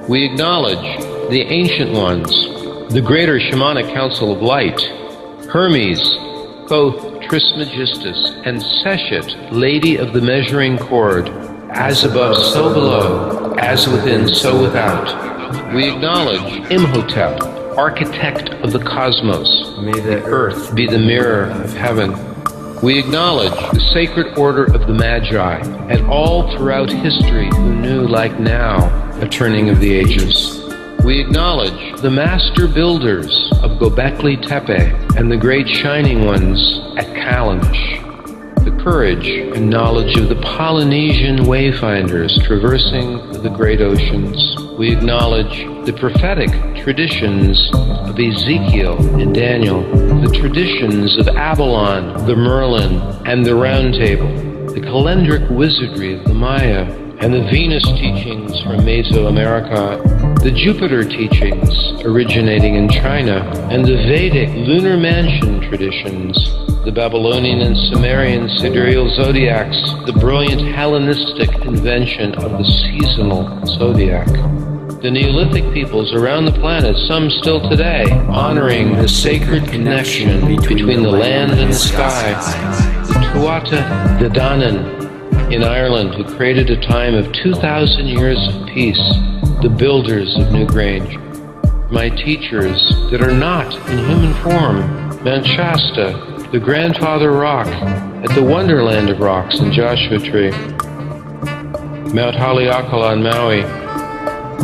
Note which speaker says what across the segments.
Speaker 1: We acknowledge the Ancient Ones, the Greater Shamanic Council of Light, Hermes, both Trismegistus and Seshet, Lady of the Measuring Cord, as above so below, as within so without. We acknowledge Imhotep, architect of the cosmos.
Speaker 2: May the earth
Speaker 1: be the mirror of heaven. We acknowledge the sacred order of the Magi, and all throughout history who knew, like now, a turning of the ages. We acknowledge the master builders of Göbekli Tepe and the great shining ones at Kalash, the courage and knowledge of the Polynesian wayfinders traversing the great oceans. We acknowledge the prophetic traditions of Ezekiel and Daniel, the traditions of Avalon, the Merlin, and the Round Table, the calendric wizardry of the Maya, and the Venus teachings from Mesoamerica, the Jupiter teachings originating in China, and the Vedic lunar mansion traditions, the Babylonian and Sumerian sidereal zodiacs, the brilliant Hellenistic invention of the seasonal zodiac. The Neolithic peoples around the planet, some still today, honoring the sacred connection between the land and the sky. The Tuatha De Danann in Ireland, who created a time of 2,000 years of peace, the builders of Newgrange. My teachers that are not in human form, Mount Shasta, the Grandfather Rock at the Wonderland of Rocks in Joshua Tree, Mount Haleakala on Maui,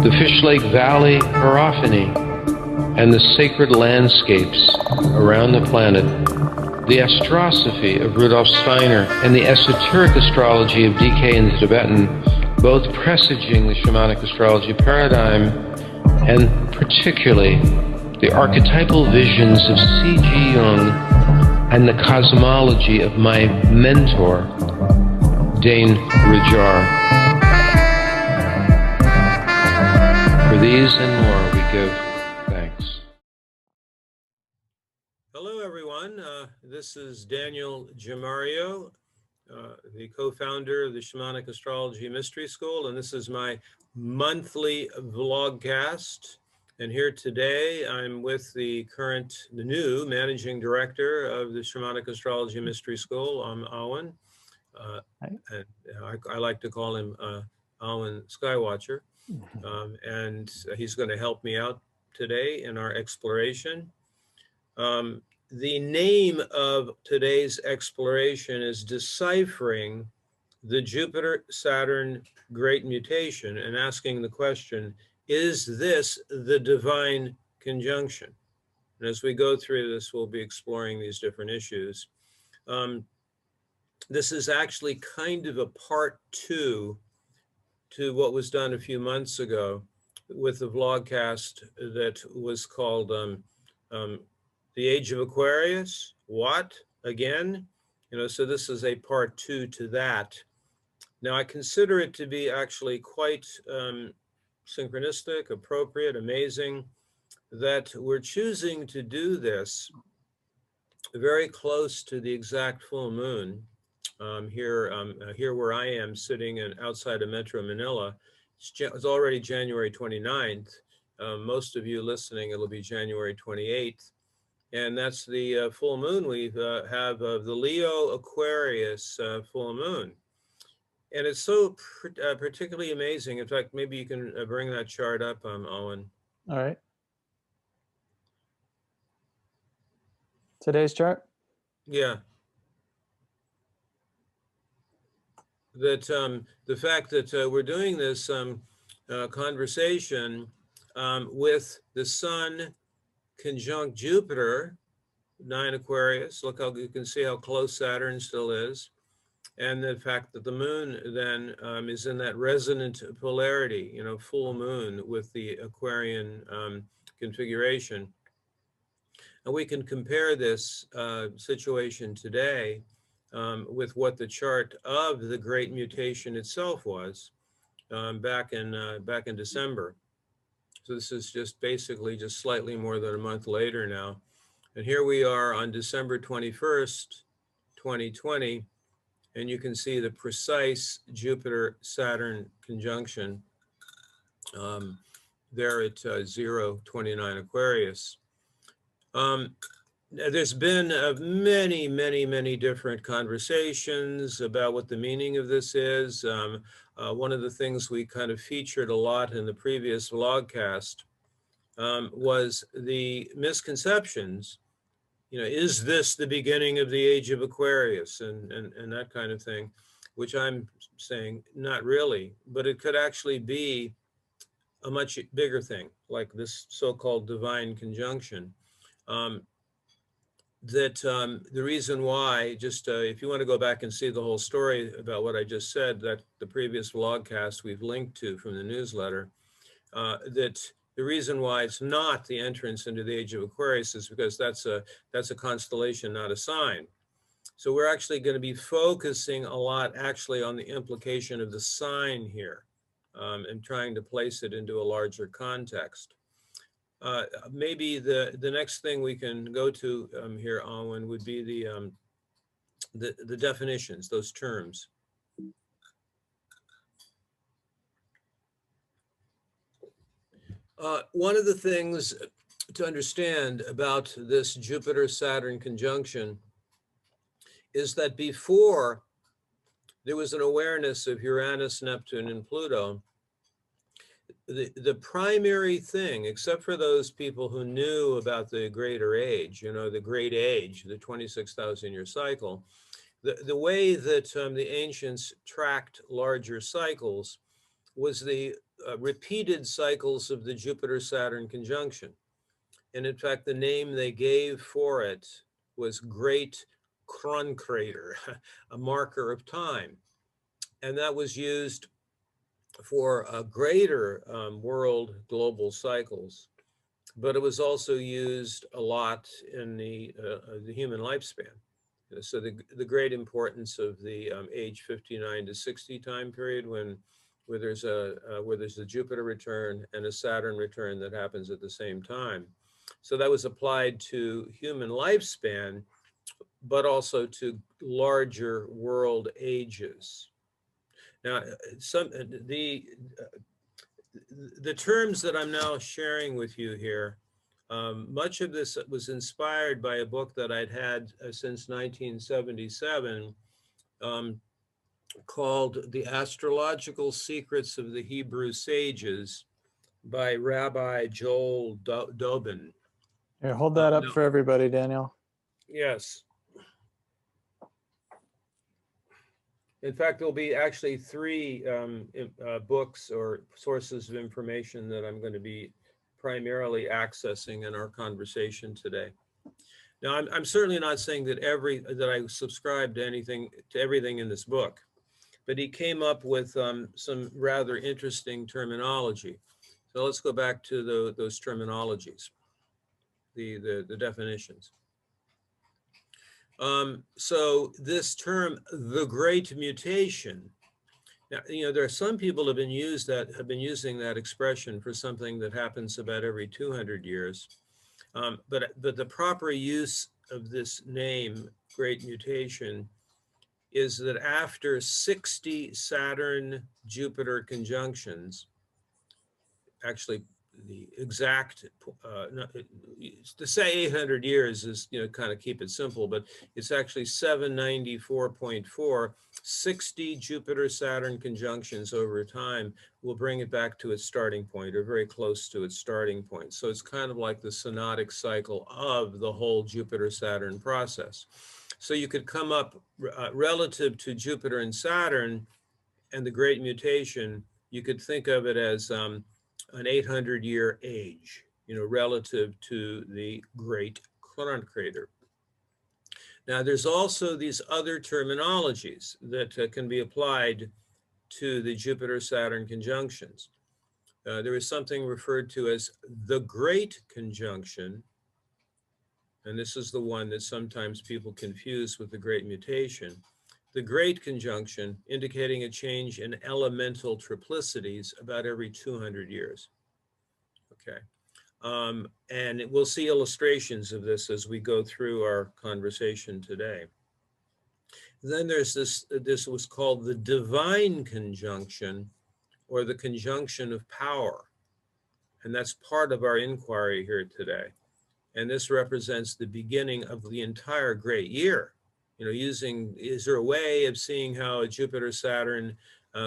Speaker 1: the Fish Lake Valley, Hierophany, and the sacred landscapes around the planet, the astrosophy of Rudolf Steiner, and the esoteric astrology of DK in the Tibetan, both presaging the shamanic astrology paradigm, and particularly the archetypal visions of C.G. Jung and the cosmology of my mentor, Dane Rudhyar. For these and more, we give thanks.
Speaker 3: Hello, everyone. This is Daniel Gemario, the co-founder of the Shamanic Astrology Mystery School, and this is my monthly vlogcast. And here today, I'm with the new managing director of the Shamanic Astrology Mystery School, Awen. And I like to call him Awen Skywatcher. And he's going to help me out today in our exploration. The name of today's exploration is Deciphering the Jupiter Saturn Great Mutation, and asking the question, is this the divine conjunction? And as we go through this, we'll be exploring these different issues. This is actually kind of a part 2 to what was done a few months ago with the vlogcast that was called The Age of Aquarius. What? Again? So this is a part 2 to that. Now, I consider it to be actually quite synchronistic, appropriate, amazing, that we're choosing to do this very close to the exact full moon. Here where I am sitting outside of Metro Manila. It's already January 29th. Most of you listening, it'll be January 28th. And that's the full moon we have of the Leo Aquarius full moon. And it's so particularly amazing. In fact, maybe you can bring that chart up, Awen.
Speaker 4: All right. Today's chart?
Speaker 3: Yeah. That the fact that we're doing this conversation with the Sun conjunct Jupiter, 9 Aquarius. Look how you can see how close Saturn still is. And the fact that the moon then is in that resonant polarity, full moon with the Aquarian configuration. And we can compare this situation today with what the chart of the Great Mutation itself was back in December. So this is just basically just slightly more than a month later now. And here we are on December 21st, 2020, and you can see the precise Jupiter-Saturn conjunction there at 029 Aquarius. There's been many, many, many different conversations about what the meaning of this is. One of the things we kind of featured a lot in the previous vlogcast was the misconceptions. Is this the beginning of the age of Aquarius and that kind of thing, which I'm saying not really, but it could actually be a much bigger thing, like this so-called divine conjunction. The reason why, just if you want to go back and see the whole story about what I just said, that the previous vlogcast we've linked to from the newsletter, that the reason why it's not the entrance into the age of Aquarius is because that's a constellation, not a sign. So we're actually going to be focusing a lot actually on the implication of the sign here, and trying to place it into a larger context. Maybe the next thing we can go to here, Awen, would be the definitions, those terms. One of the things to understand about this Jupiter-Saturn conjunction is that before there was an awareness of Uranus, Neptune, and Pluto, the primary thing, except for those people who knew about the greater age, the great age, the 26,000-year cycle, the way that the ancients tracked larger cycles was the repeated cycles of the Jupiter-Saturn conjunction. And in fact, the name they gave for it was Great Mutation, a marker of time. And that was used for greater world global cycles, but it was also used a lot in the human lifespan. So the great importance of the age 59 to 60 time period, where there's a Jupiter return and a Saturn return that happens at the same time. So that was applied to human lifespan, but also to larger world ages. Now, the terms that I'm now sharing with you here, much of this was inspired by a book that I'd had since 1977 called The Astrological Secrets of the Hebrew Sages by Rabbi Joel Dobin.
Speaker 2: Here, hold that up for everybody, Daniel.
Speaker 3: Yes. In fact, there'll be actually 3 books or sources of information that I'm going to be primarily accessing in our conversation today. Now, I'm certainly not saying that I subscribe to everything in this book, but he came up with some rather interesting terminology. So let's go back to those terminologies, the definitions. So this term, the Great Mutation. Now, there are some people have been using that expression for something that happens about every 200 years. But the proper use of this name, Great Mutation, is that after 60 Saturn-Jupiter conjunctions, actually the exact, to say 800 years is, kind of keep it simple, but it's actually 794.4, 60 Jupiter-Saturn conjunctions over time will bring it back to its starting point, or very close to its starting point. So it's kind of like the synodic cycle of the whole Jupiter-Saturn process. So you could come up relative to Jupiter and Saturn and the Great Mutation, you could think of it as an 800-year age, relative to the Great Crater. Now, there's also these other terminologies that can be applied to the Jupiter-Saturn conjunctions. There is something referred to as the Great Conjunction, and this is the one that sometimes people confuse with the Great Mutation. The Great Conjunction indicating a change in elemental triplicities about every 200 years. Okay. And we'll see illustrations of this as we go through our conversation today. Then there's this was called the Divine Conjunction, or the Conjunction of Power. And that's part of our inquiry here today. And this represents the beginning of the entire great year. You know, is there a way of seeing how a Jupiter-Saturn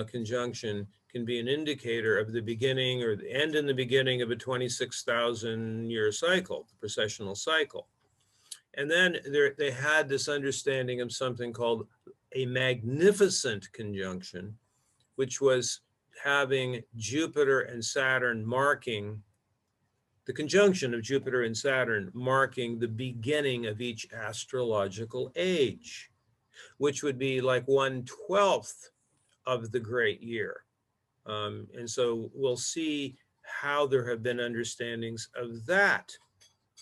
Speaker 3: conjunction can be an indicator of the beginning or the end in the beginning of a 26,000 year cycle, the precessional cycle? And then they had this understanding of something called a magnificent conjunction, which was having Jupiter and Saturn marking the conjunction of Jupiter and Saturn marking the beginning of each astrological age, which would be like 1/12 of the great year. And so we'll see how there have been understandings of that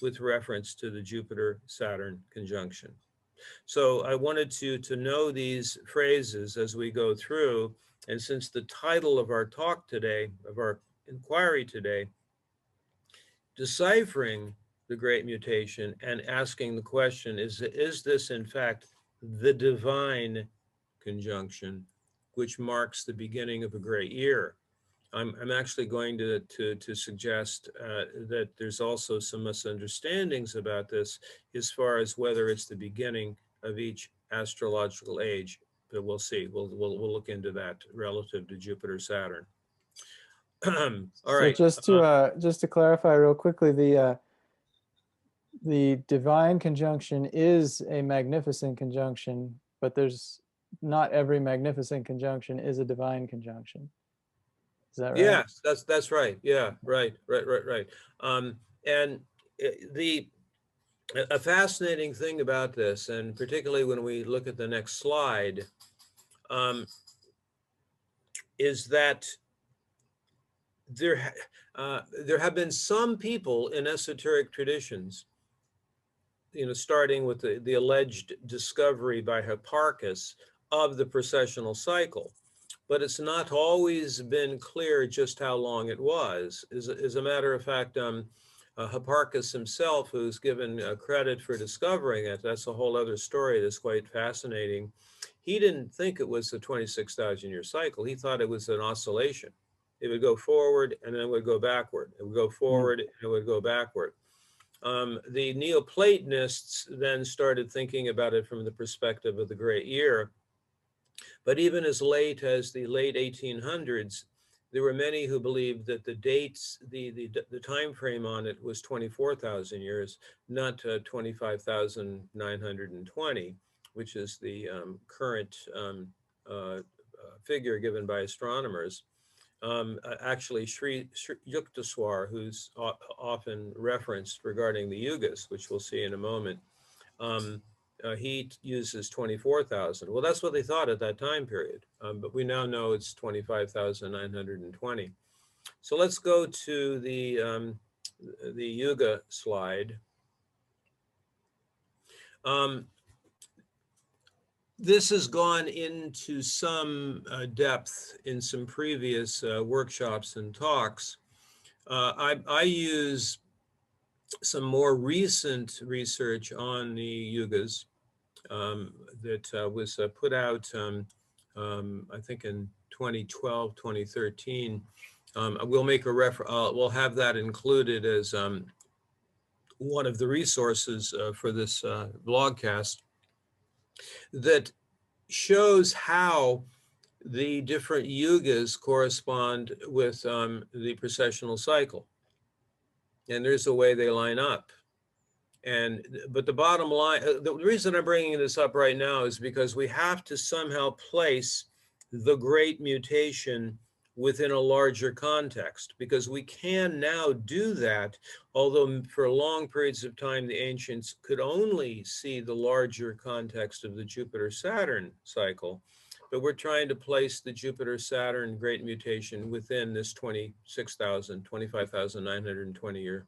Speaker 3: with reference to the Jupiter-Saturn conjunction. So I wanted to know these phrases as we go through. And since the title of our talk today, of our inquiry today, deciphering the Great Mutation and asking the question, is this in fact the divine conjunction, which marks the beginning of a great year? I'm actually going to suggest that there's also some misunderstandings about this as far as whether it's the beginning of each astrological age, but we'll see. We'll look into that relative to Jupiter Saturn. All right.
Speaker 2: So just to clarify real quickly, the divine conjunction is a magnificent conjunction, but there's not every magnificent conjunction is a divine conjunction. Is that right?
Speaker 3: Yes, that's right. Yeah, right. And a fascinating thing about this, and particularly when we look at the next slide, is that there have been some people in esoteric traditions, you know, starting with the alleged discovery by Hipparchus of the precessional cycle. But it's not always been clear just how long it was. As a matter of fact, Hipparchus himself, who's given credit for discovering it, that's a whole other story that's quite fascinating. He didn't think it was a 26,000 year cycle. He thought it was an oscillation. It would go forward and then it would go backward. It would go forward and it would go backward. The Neoplatonists then started thinking about it from the perspective of the great year. But even as late as the late 1800s, there were many who believed that the dates, the time frame on it was 24,000 years, not 25,920, which is the current figure given by astronomers. Actually, Sri Yukteswar, who's often referenced regarding the Yugas, which we'll see in a moment, he uses 24,000. Well, that's what they thought at that time period, but we now know it's 25,920. So let's go to the Yuga slide. This has gone into some depth in some previous workshops and talks. I use some more recent research on the Yugas that was put out, I think in 2012, 2013. We'll make a we'll have that included as one of the resources for this vlogcast that shows how the different yugas correspond with the precessional cycle. And there's a way they line up. But the bottom line, the reason I'm bringing this up right now is because we have to somehow place the Great Mutation within a larger context, because we can now do that, although for long periods of time, the ancients could only see the larger context of the Jupiter-Saturn cycle. But we're trying to place the Jupiter-Saturn Great Mutation within this 25,920 year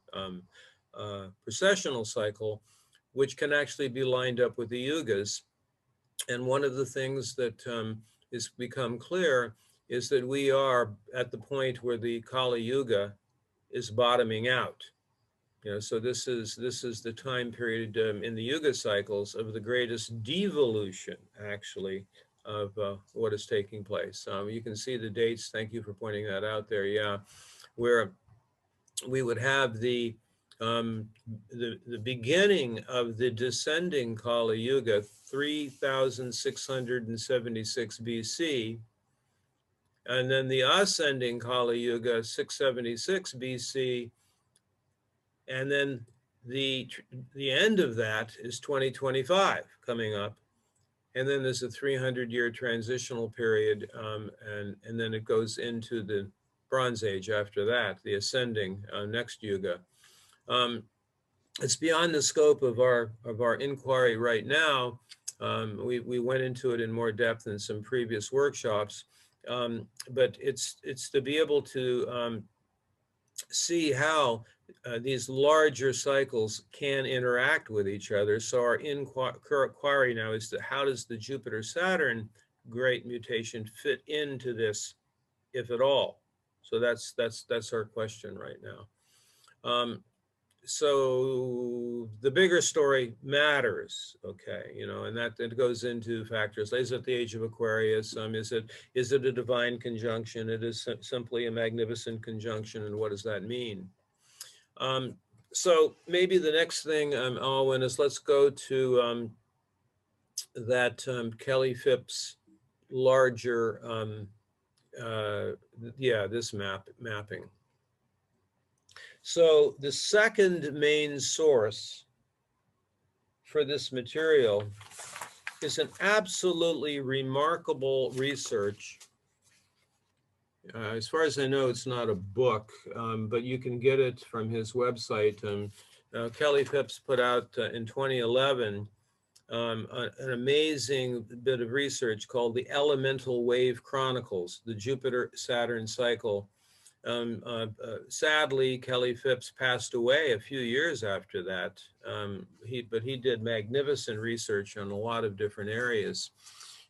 Speaker 3: precessional cycle, which can actually be lined up with the Yugas. And one of the things that has become clear is that we are at the point where the Kali Yuga is bottoming out. You know, so this is the time period in the Yuga cycles of the greatest devolution, actually, of what is taking place. You can see the dates. Thank you for pointing that out there. Yeah, where we would have the beginning of the descending Kali Yuga, 3,676 BC, and then the ascending Kali Yuga, 676 BC, and then the end of that is 2025 coming up, and then there's a 300-year transitional period, and then it goes into the Bronze Age after that, the ascending next Yuga. It's beyond the scope of our inquiry right now. We went into it in more depth in some previous workshops, but it's to be able to see how these larger cycles can interact with each other. So our inquiry now is that how does the Jupiter Saturn Great Mutation fit into this, if at all? So that's our question right now. So the bigger story matters, okay, you know, and that goes into factors. Is it the age of Aquarius? Is it a divine conjunction? It is simply a magnificent conjunction, and what does that mean? So maybe the next thing, Awen, is let's go to that Kelly Phipps larger, this mapping. So the second main source for this material is an absolutely remarkable research. As far as I know, it's not a book, but you can get it from his website. Kelly Phipps put out in 2011 an amazing bit of research called the Elemental Wave Chronicles, the Jupiter Saturn cycle. Sadly, Kelly Phipps passed away a few years after that, but he did magnificent research on a lot of different areas.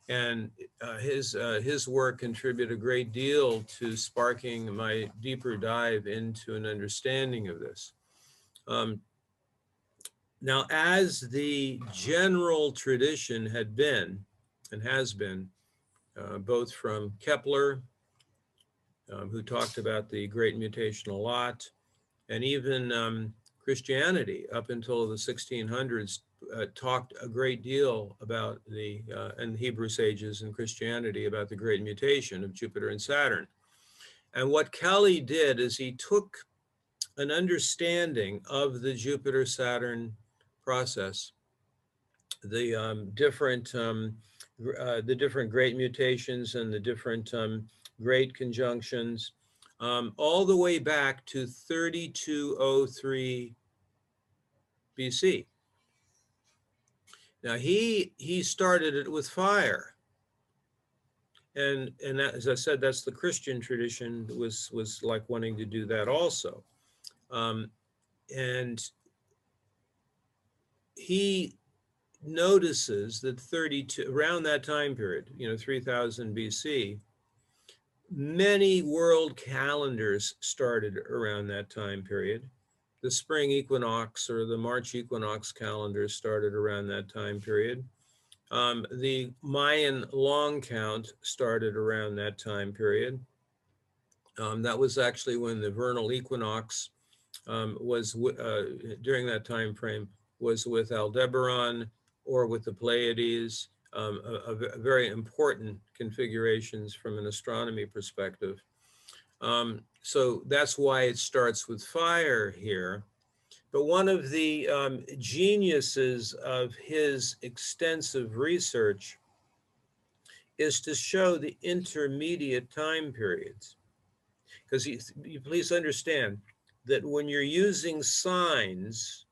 Speaker 3: And his work contributed a great deal to sparking my deeper dive into an understanding of this. Now, as the general tradition had been and has been, both from Kepler, who talked about the Great Mutation a lot, and even Christianity up until the 1600s talked a great deal about and Hebrew sages and Christianity about the Great Mutation of Jupiter and Saturn. And what Kelly did is he took an understanding of the Jupiter-Saturn process, the different great mutations and the different great conjunctions, all the way back to 3203 BC. Now he started it with fire, and that, as I said, that's the Christian tradition was like wanting to do that also, and he notices that around that time period, 3000 BC, many world calendars started around that time period. The spring equinox or the March equinox calendar started around that time period. The Mayan long count started around that time period. That was actually when the vernal equinox was during that time frame was with Aldebaran or with the Pleiades, very important configurations from an astronomy perspective. So that's why it starts with fire here. But one of the geniuses of his extensive research is to show the intermediate time periods. Because you please understand that when you're using signs,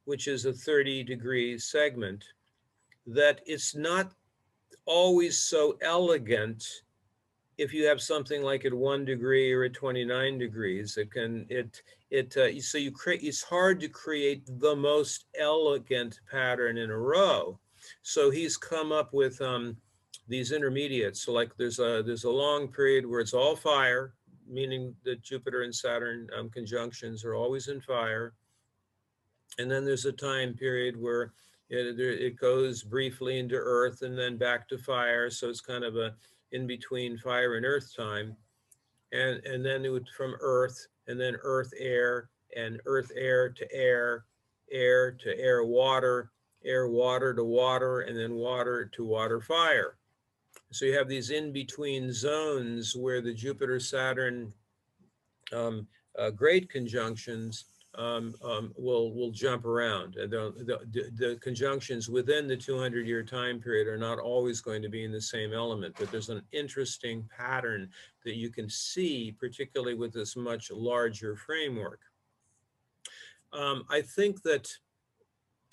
Speaker 3: which is a 30-degree segment, that it's not always so elegant if you have something like at 1 degree or at 29 degrees. It's hard to create the most elegant pattern in a row. So he's come up with these intermediates. So like there's a long period where it's all fire, meaning that Jupiter and Saturn conjunctions are always in fire. And then there's a time period where it goes briefly into earth and then back to fire. So it's kind of a in between fire and earth time. And then it would from earth and then earth, air, and earth, air to air, air to air, water, air, water to water, and then water to water, fire. So you have these in-between zones where the Jupiter Saturn great conjunctions will jump around. The conjunctions within the 200-year time period are not always going to be in the same element, but there's an interesting pattern that you can see, particularly with this much larger framework. I think that,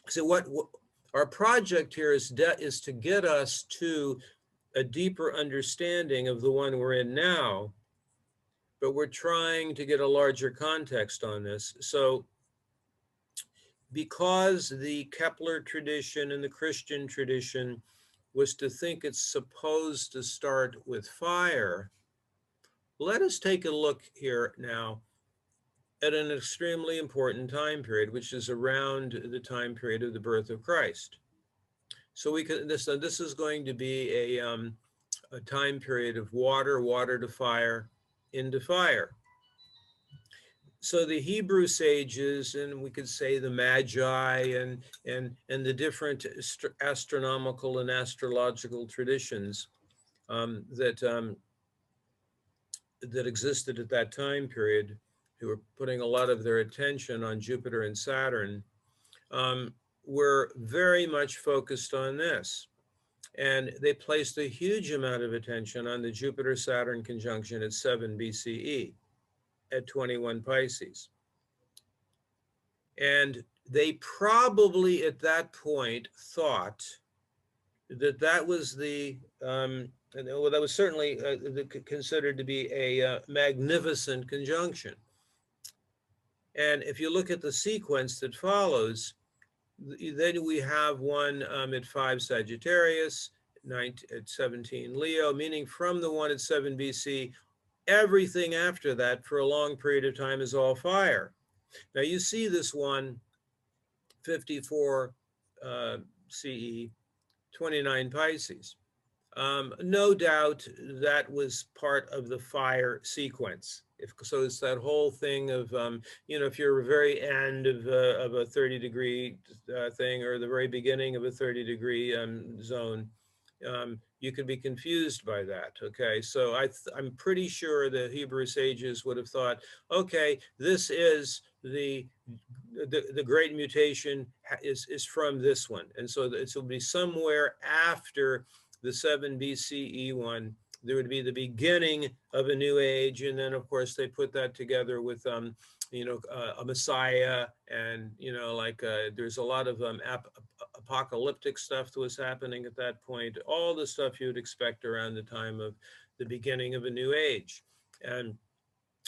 Speaker 3: so what our project here is to get us to a deeper understanding of the one we're in now, but we're trying to get a larger context on this. So because the Kepler tradition and the Christian tradition was to think it's supposed to start with fire, let us take a look here now at an extremely important time period, which is around the time period of the birth of Christ. So we can, this is going to be a time period of water, water to fire, into fire. So the Hebrew sages, and we could say the Magi and the different astronomical and astrological traditions that existed at that time period, who were putting a lot of their attention on Jupiter and Saturn, were very much focused on this. And they placed a huge amount of attention on the Jupiter-Saturn conjunction at 7 BCE, at 21 Pisces. And they probably at that point thought that that was the, well, that was certainly considered to be a magnificent conjunction. And if you look at the sequence that follows, then we have one at 5 Sagittarius, at 17 Leo, meaning from the one at 7 BC, everything after that for a long period of time is all fire. Now you see this one, 54 CE, 29 Pisces. No doubt that was part of the fire sequence. So it's that whole thing of, you know, if you're the very end of a 30-degree thing or the very beginning of a 30-degree zone, you could be confused by that, okay? So I'm pretty sure the Hebrew sages would have thought, okay, this is the Great Mutation is from this one. And so it will be somewhere after the 7 BCE one. There would be the beginning of a new age. And then, of course, they put that together with, you know, a Messiah. And, you know, like there's a lot of apocalyptic stuff that was happening at that point. All the stuff you would expect around the time of the beginning of a new age. And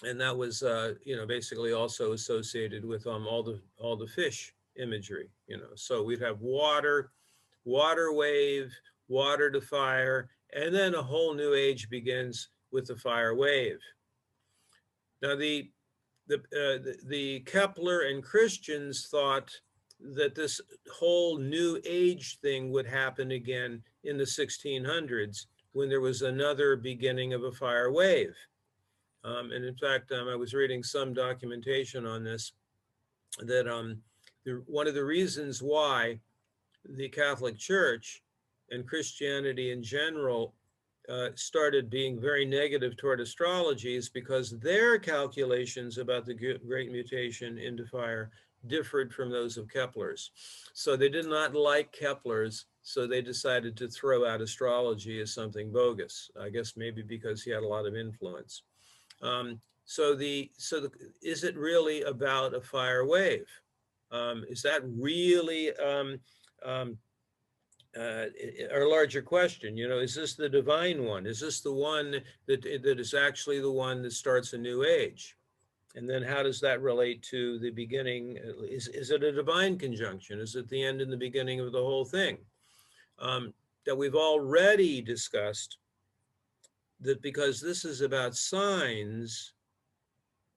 Speaker 3: that was, you know, basically also associated with all the fish imagery, you know. So we'd have water, water wave, water to fire, and then a whole new age begins with the fire wave. Now the Kepler and Christians thought that this whole new age thing would happen again in the 1600s when there was another beginning of a fire wave. And in fact, I was reading some documentation on this, that one of the reasons why the Catholic Church and Christianity in general started being very negative toward astrology is because their calculations about the Great Mutation into fire differed from those of Kepler's. So they did not like Kepler's, so they decided to throw out astrology as something bogus, I guess maybe because he had a lot of influence. So is it really about a fire wave? Is that really a larger question? You know, is this the divine one? Is this the one that is actually the one that starts a new age? And then how does that relate to the beginning? Is it a divine conjunction? Is it the end and the beginning of the whole thing? That we've already discussed, that because this is about signs,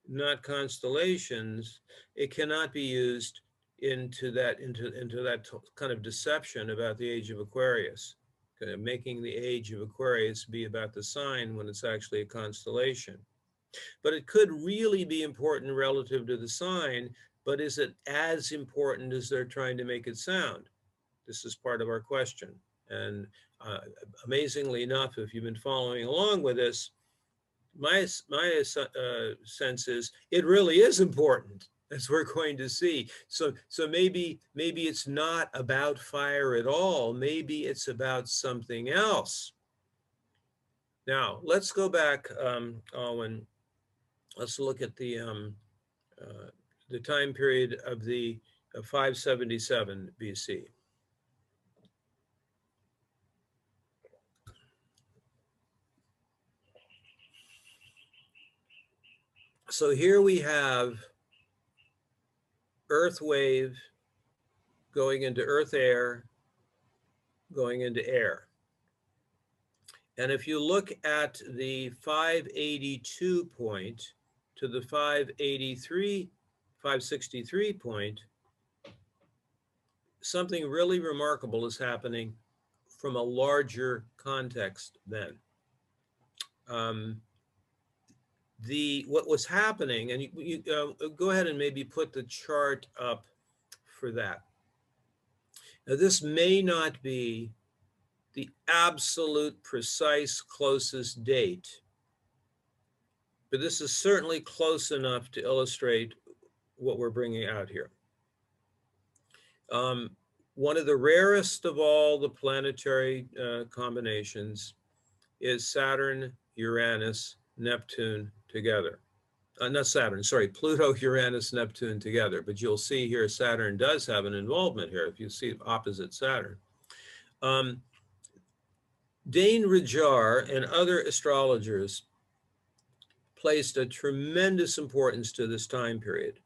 Speaker 3: not constellations, it cannot be used into that kind of deception about the age of Aquarius, making the age of Aquarius be about the sign when it's actually a constellation. But it could really be important relative to the sign, but is it as important as they're trying to make it sound? This is part of our question. And amazingly enough, if you've been following along with us, my sense is it really is important, as we're going to see. So maybe it's not about fire at all. Maybe it's about something else. Now, let's go back, Awen. Let's look at the time period of the 577 BC. So here we have earth wave going into earth air, going into air. And if you look at the 582 point to the 563 point, something really remarkable is happening from a larger context then. What was happening, and you go ahead and maybe put the chart up for that. Now, this may not be the absolute precise closest date, but this is certainly close enough to illustrate what we're bringing out here. One of the rarest of all the planetary combinations is Saturn, Uranus, Neptune together. Not Saturn, sorry, Pluto, Uranus, Neptune together. But you'll see here Saturn does have an involvement here if you see opposite Saturn. Dane, Rudhyar, and other astrologers placed a tremendous importance to this time period.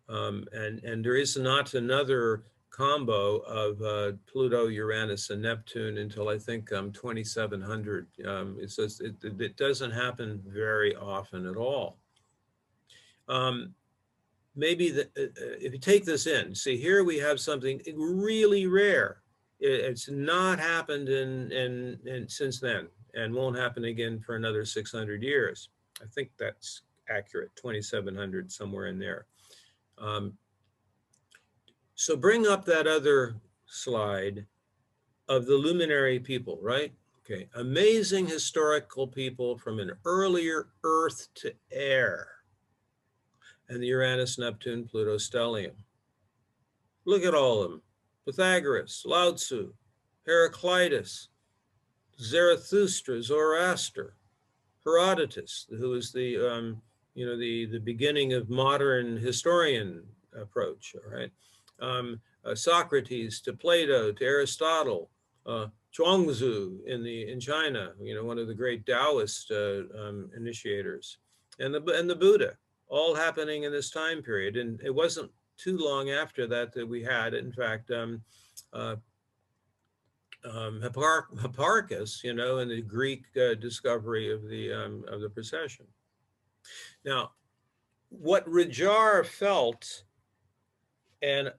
Speaker 3: And there is not another combo of Pluto, Uranus, and Neptune until I think 2700. It says it doesn't happen very often at all. Maybe if you take this in, see here we have something really rare. It's not happened since then, and won't happen again for another 600 years. I think that's accurate, 2700, somewhere in there. So bring up that other slide of the luminary people, right? Okay, amazing historical people from an earlier Earth to air, and the Uranus, Neptune, Pluto stellium. Look at all of them: Pythagoras, Lao Tzu, Heraclitus, Zarathustra, Zoroaster, Herodotus, who is the the beginning of modern historian approach. All right. Socrates to Plato to Aristotle, Chuangzi in China, one of the great Taoist initiators, and the Buddha, all happening in this time period. And it wasn't too long after that we had, in fact, Hipparchus, in the Greek discovery of the precession. Now, what Rudhyar felt, and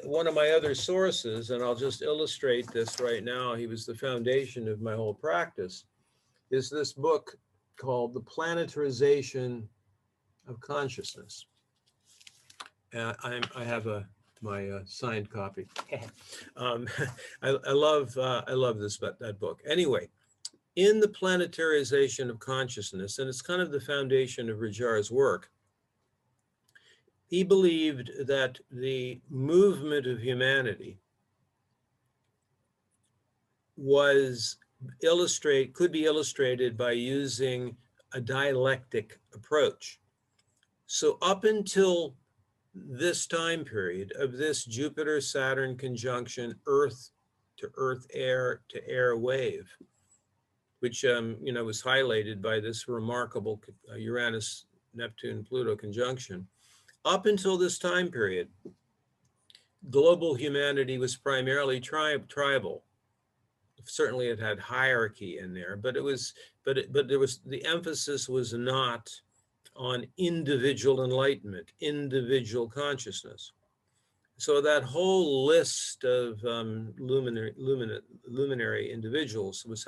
Speaker 3: one of my other sources, and I'll just illustrate this right now, he was the foundation of my whole practice, is this book called The Planetarization of Consciousness. I have my signed copy. I love that book. Anyway, in The Planetarization of Consciousness, and it's kind of the foundation of Rudhyar's work, he believed that the movement of humanity could be illustrated by using a dialectic approach. So up until this time period of this Jupiter Saturn conjunction, Earth to Earth air to air wave, which was highlighted by this remarkable Uranus Neptune Pluto conjunction. Up until this time period, global humanity was primarily tribal. Certainly, it had hierarchy in there, but the emphasis was not on individual enlightenment, individual consciousness. So that whole list of luminary individuals was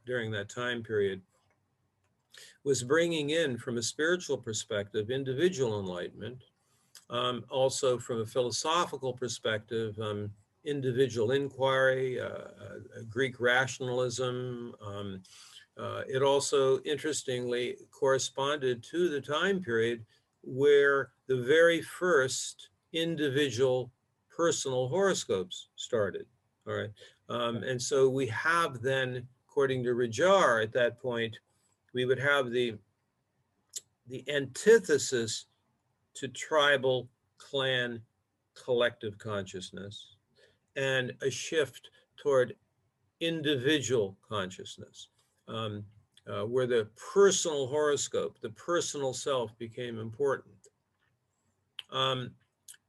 Speaker 3: during that time period was bringing in, from a spiritual perspective, individual enlightenment, also from a philosophical perspective, individual inquiry, Greek rationalism. It also, interestingly, corresponded to the time period where the very first individual personal horoscopes started. All right. And so we have then, according to Rudhyar at that point, we would have the antithesis to tribal, clan, collective consciousness, and a shift toward individual consciousness, where the personal horoscope, the personal self, became important.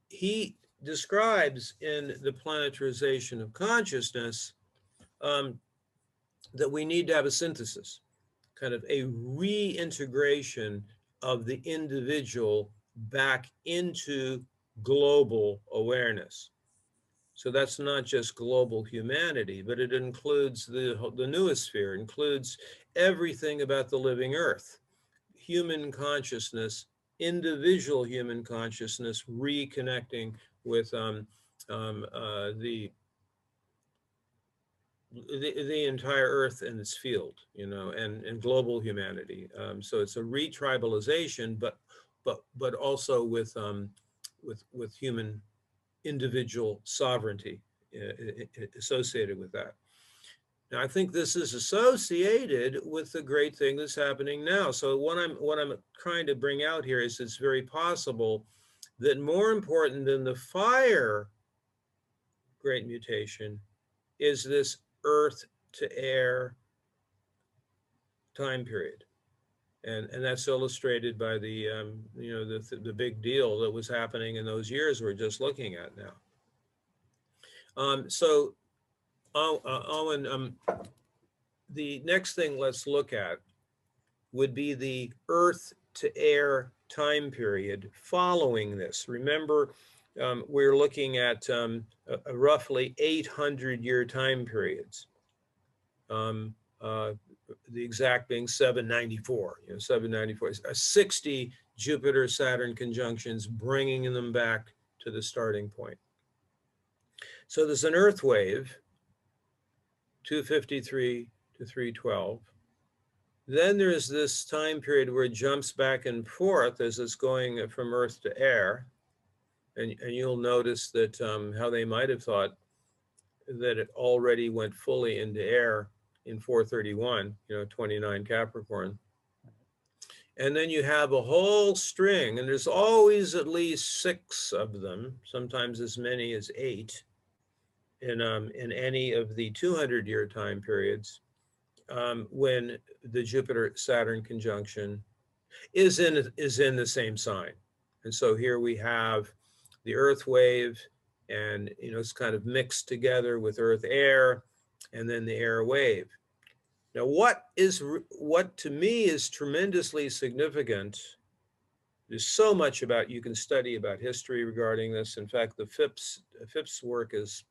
Speaker 3: He describes in the Planetarization of Consciousness that we need to have a synthesis, kind of a reintegration of the individual back into global awareness. So that's not just global humanity, but it includes the noosphere, includes everything about the living earth, human consciousness, individual human consciousness, reconnecting with the entire earth and its field, you know, and global humanity. So it's a retribalization, but also with human individual sovereignty associated with that. Now, I think this is associated with the great thing that's happening now. So what I'm trying to bring out here is it's very possible that more important than the fire great mutation is this earth to air time period. And that's illustrated by the, you know, the big deal that was happening in those years we're just looking at now. So, Awen, the next thing let's look at would be the earth to air time period following this. Remember, we're looking at roughly 800-year time periods. The exact being 794, you know, 794, 60 Jupiter Saturn conjunctions, bringing them back to the starting point. So there's an earth wave, 253 to 312. Then there's this time period where it jumps back and forth as it's going from earth to air. And you'll notice that how they might have thought that it already went fully into air in 431, you know, 29 Capricorn. And then you have a whole string, and there's always at least 6 of them, sometimes as many as 8 in any of the 200-year time periods, when the Jupiter-Saturn conjunction is in the same sign. And so here we have the Earth wave, and you know, it's kind of mixed together with Earth air, and then the air wave. Now, what to me is tremendously significant, there's so much you can study about history regarding this. In fact, the Phipps work is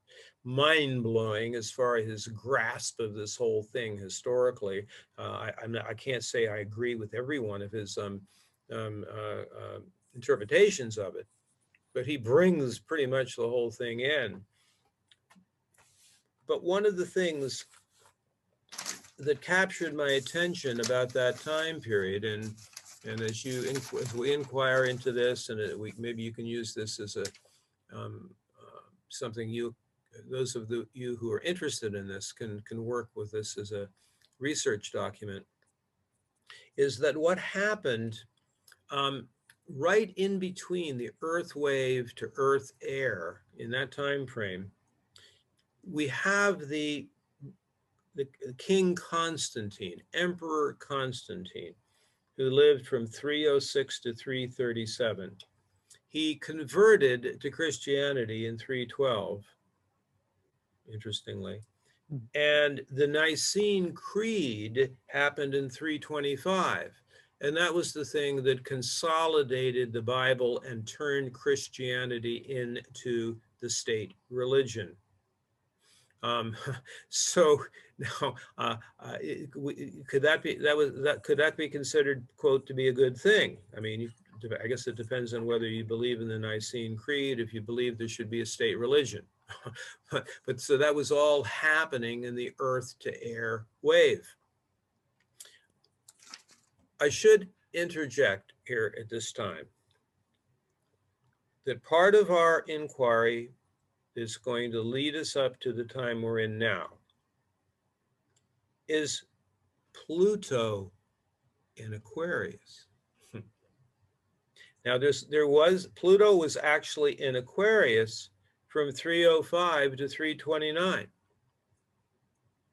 Speaker 3: mind-blowing as far as his grasp of this whole thing historically. I can't say I agree with every one of his interpretations of it, but he brings pretty much the whole thing in. But one of the things that captured my attention about that time period, and as we inquire into this, and maybe you can use this as a something those of you who are interested in this can work with this as a research document, is that what happened right in between the Earth wave to Earth air in that time frame, we have the King Constantine, Emperor Constantine, who lived from 306 to 337. He converted to Christianity in 312, interestingly. And the Nicene Creed happened in 325. And that was the thing that consolidated the Bible and turned Christianity into the state religion. So now, could that be considered, quote, to be a good thing? I mean, I guess it depends on whether you believe in the Nicene Creed, if you believe there should be a state religion. but so that was all happening in the earth to air wave. I should interject here at this time that part of our inquiry is going to lead us up to the time we're in now. Is Pluto in Aquarius? Now, Pluto was actually in Aquarius from 305 to 329.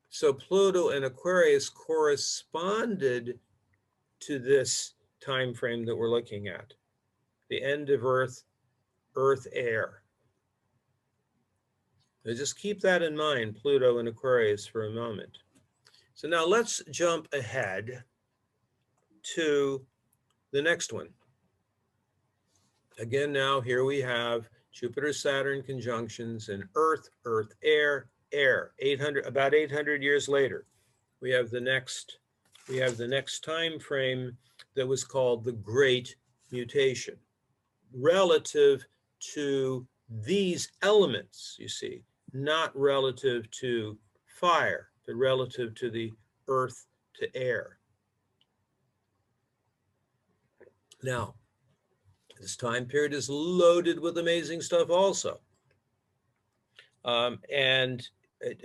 Speaker 3: So Pluto in Aquarius corresponded to this time frame that we're looking at, the end of Earth air. Now just keep that in mind, Pluto in Aquarius, for a moment. So now let's jump ahead to the next one. Again, now here we have Jupiter Saturn conjunctions in Earth air. About 800 years later, we have the next time frame that was called the Great Mutation, relative to these elements, you see, not relative to fire, but relative to the earth to air. Now, this time period is loaded with amazing stuff also. And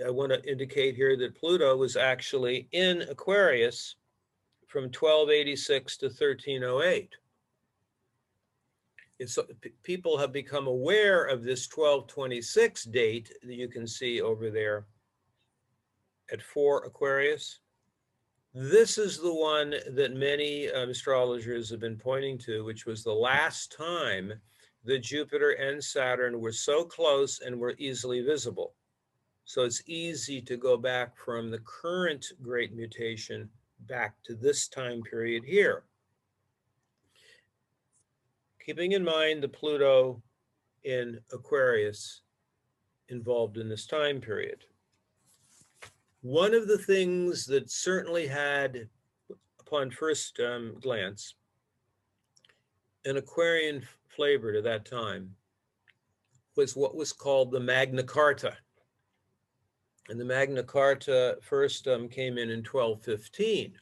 Speaker 3: I want to indicate here that Pluto was actually in Aquarius from 1286 to 1308. People have become aware of this 1226 date that you can see over there at 4 Aquarius. This is the one that many astrologers have been pointing to, which was the last time that Jupiter and Saturn were so close and were easily visible. So it's easy to go back from the current Great Mutation back to this time period here. Keeping in mind the Pluto in Aquarius involved in this time period. One of the things that certainly had, upon first glance, an Aquarian flavor to that time was what was called the Magna Carta. And the Magna Carta first came in 1215.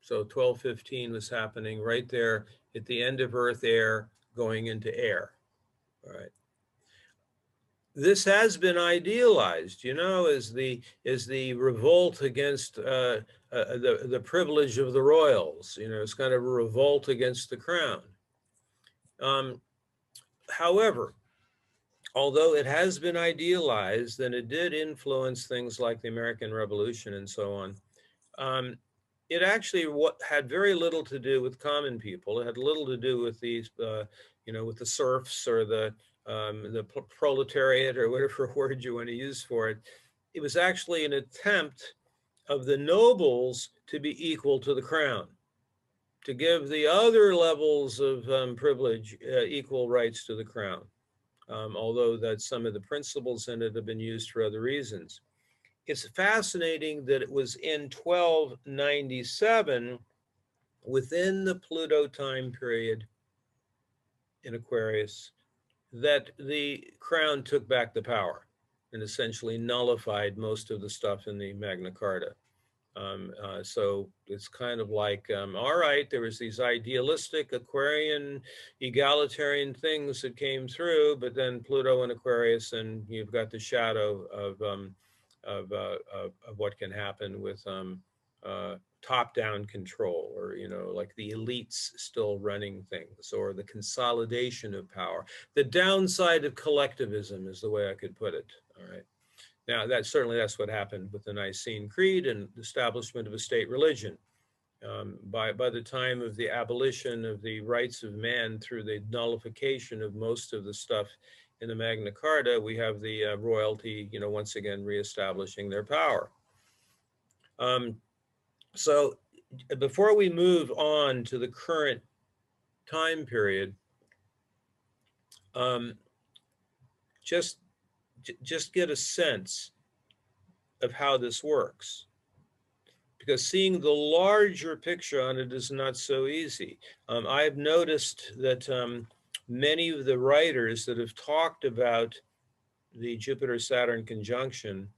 Speaker 3: So 1215 was happening right there at the end of Earth air going into air. All right. This has been idealized, you know, as the revolt against the privilege of the royals. You know, it's kind of a revolt against the crown. However, although it has been idealized, and it did influence things like the American Revolution and so on, it actually had very little to do with common people. It had little to do with these, you know, with the serfs or the proletariat or whatever word you want to use for it. It was actually an attempt of the nobles to be equal to the crown, to give the other levels of privilege equal rights to the crown, although that some of the principles in it have been used for other reasons. It's fascinating that it was in 1297, within the Pluto time period in Aquarius, that the crown took back the power and essentially nullified most of the stuff in the Magna Carta. So it's kind of like, all right, there was these idealistic Aquarian egalitarian things that came through, but then Pluto and Aquarius, and you've got the shadow of what can happen with top-down control, or, you know, like the elites still running things, or the consolidation of power. The downside of collectivism is the way I could put it. All right. Now, that's what happened with the Nicene Creed and the establishment of a state religion. By the time of the abolition of the rights of man through the nullification of most of the stuff in the Magna Carta, we have the royalty, you know, once again reestablishing their power. So before we move on to the current time period, just get a sense of how this works, because seeing the larger picture on it is not so easy. I've noticed that many of the writers that have talked about the Jupiter-Saturn conjunction,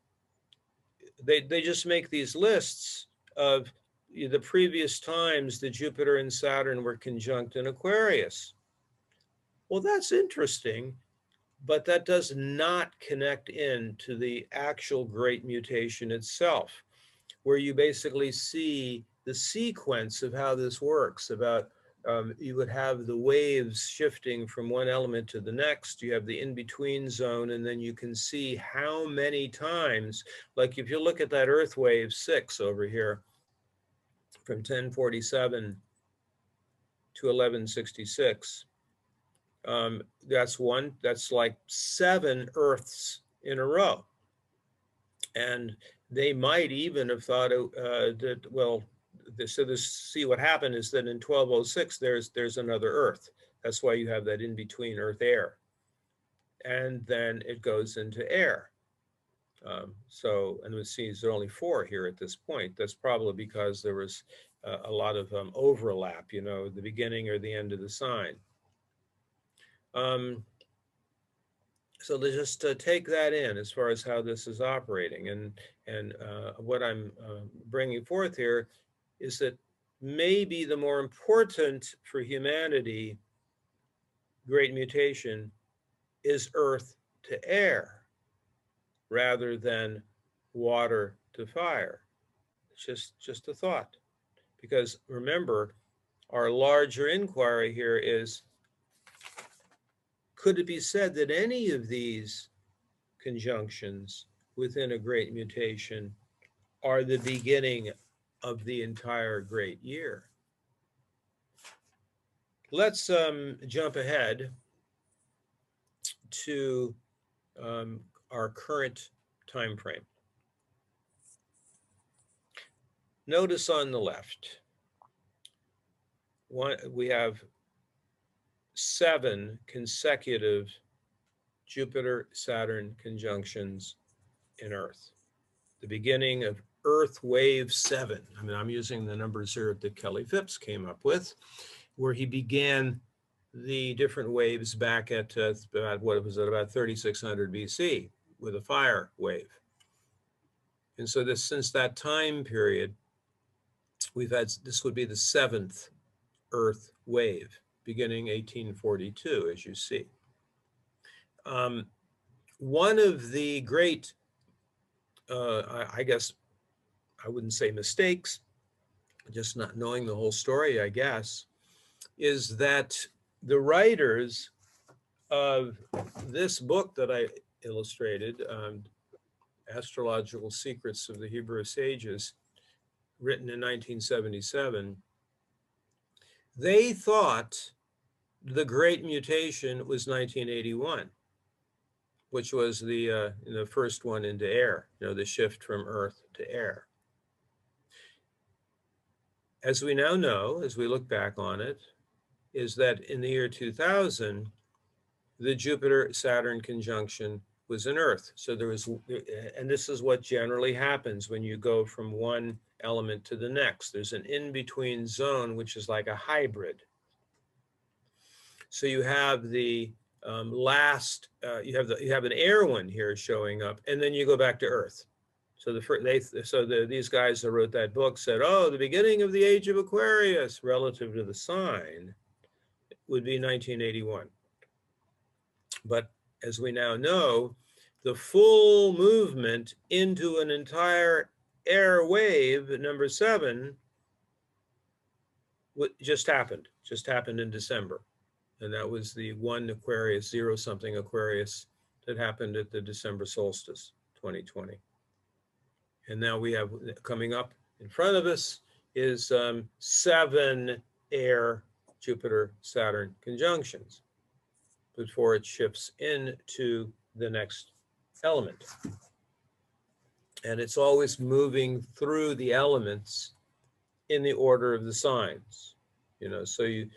Speaker 3: they just make these lists of the previous times that Jupiter and Saturn were conjunct in Aquarius. Well, that's interesting, but that does not connect in to the actual Great Mutation itself, where you basically see the sequence of how this works. About you would have the waves shifting from one element to the next. You have the in-between zone, and then you can see how many times, like if you look at that Earth wave 6 over here, from 1047 to 1166, that's like 7 Earths in a row. And they might even have thought that, well, see what happened is that in 1206, there's another Earth. That's why you have that in-between Earth-air. And then it goes into air. And we see there are only 4 here at this point. That's probably because there was a lot of overlap, the beginning or the end of the sign. So let's just take that in as far as how this is operating. And what I'm bringing forth here is that maybe the more important for humanity Great Mutation is earth to air rather than water to fire. It's just a thought. Because remember, our larger inquiry here is, could it be said that any of these conjunctions within a Great Mutation are the beginning of the entire great year? Let's jump ahead to our current time frame. Notice on the left, we have 7 consecutive Jupiter-Saturn conjunctions in Earth. The beginning of Earth Wave 7. I mean, I'm using the numbers here that Kelly Phipps came up with, where he began the different waves back at about 3600 BC with a fire wave. And so since that time period, this would be the 7th Earth wave, beginning 1842, as you see. One of the great, I guess, I wouldn't say mistakes, just not knowing the whole story, I guess, is that the writers of this book that I illustrated, Astrological Secrets of the Hebrew Sages, written in 1977, they thought the Great Mutation was 1981, which was the first one into air, the shift from Earth to air. As we now know, as we look back on it, is that in the year 2000, the Jupiter-Saturn conjunction was in Earth. So there was, and this is what generally happens when you go from one element to the next. There's an in-between zone, which is like a hybrid. So you have the you have an air one here showing up, and then you go back to Earth. So these guys that wrote that book said, oh, the beginning of the age of Aquarius relative to the sign would be 1981. But as we now know, the full movement into an entire air wave, number 7, just happened in December. And that was the 1 Aquarius, 0-something Aquarius that happened at the December solstice, 2020. And now we have, coming up in front of us is 7 air Jupiter-Saturn conjunctions before it shifts into the next element. And it's always moving through the elements in the order of the signs. So you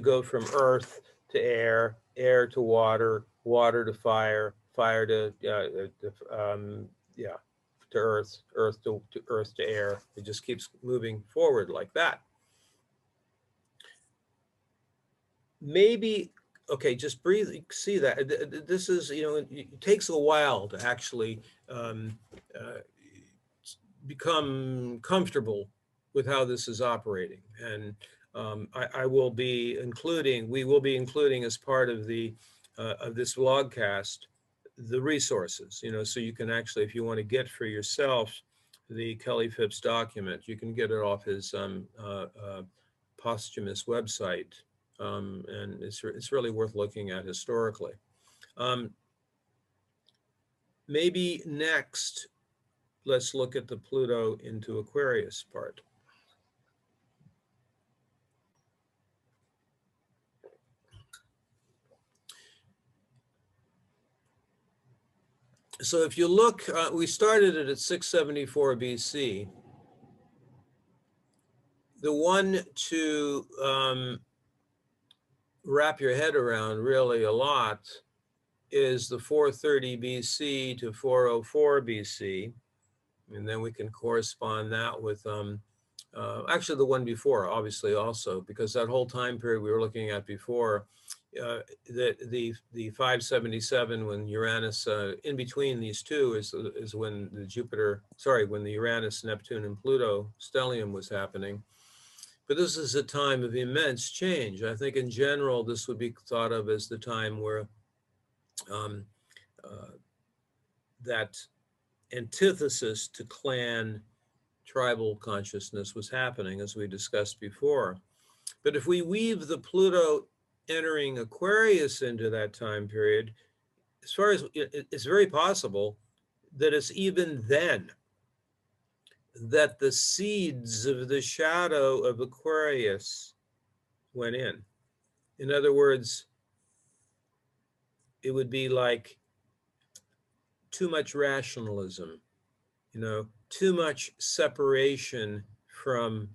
Speaker 3: go from earth to air, air to water, water to fire, fire to to earth, earth to earth to air. It just keeps moving forward like that. Maybe, okay, just breathe, see that. This is, you know, it takes a while to actually become comfortable with how this is operating. And I will be including, we will be including as part of the of this vlogcast, the resources, you know, so you can actually, if you want to get for yourself the Kelly Phipps document, you can get it off his posthumous website. And it's really worth looking at historically. Maybe next, let's look at the Pluto into Aquarius part. So if you look, we started it at 674 BC. The one to wrap your head around really a lot is the 430 BC to 404 BC. And then we can correspond that with actually the one before, obviously also, because that whole time period we were looking at before, the 577, when Uranus, in between these two is when the Jupiter, sorry, when the Uranus, Neptune, and Pluto stellium was happening. But this is a time of immense change. I think in general, this would be thought of as the time where that antithesis to clan tribal consciousness was happening, as we discussed before. But if we weave the Pluto entering Aquarius into that time period, as far as it's very possible that it's even then that the seeds of the shadow of Aquarius went in. In other words, it would be like too much rationalism, you know, too much separation from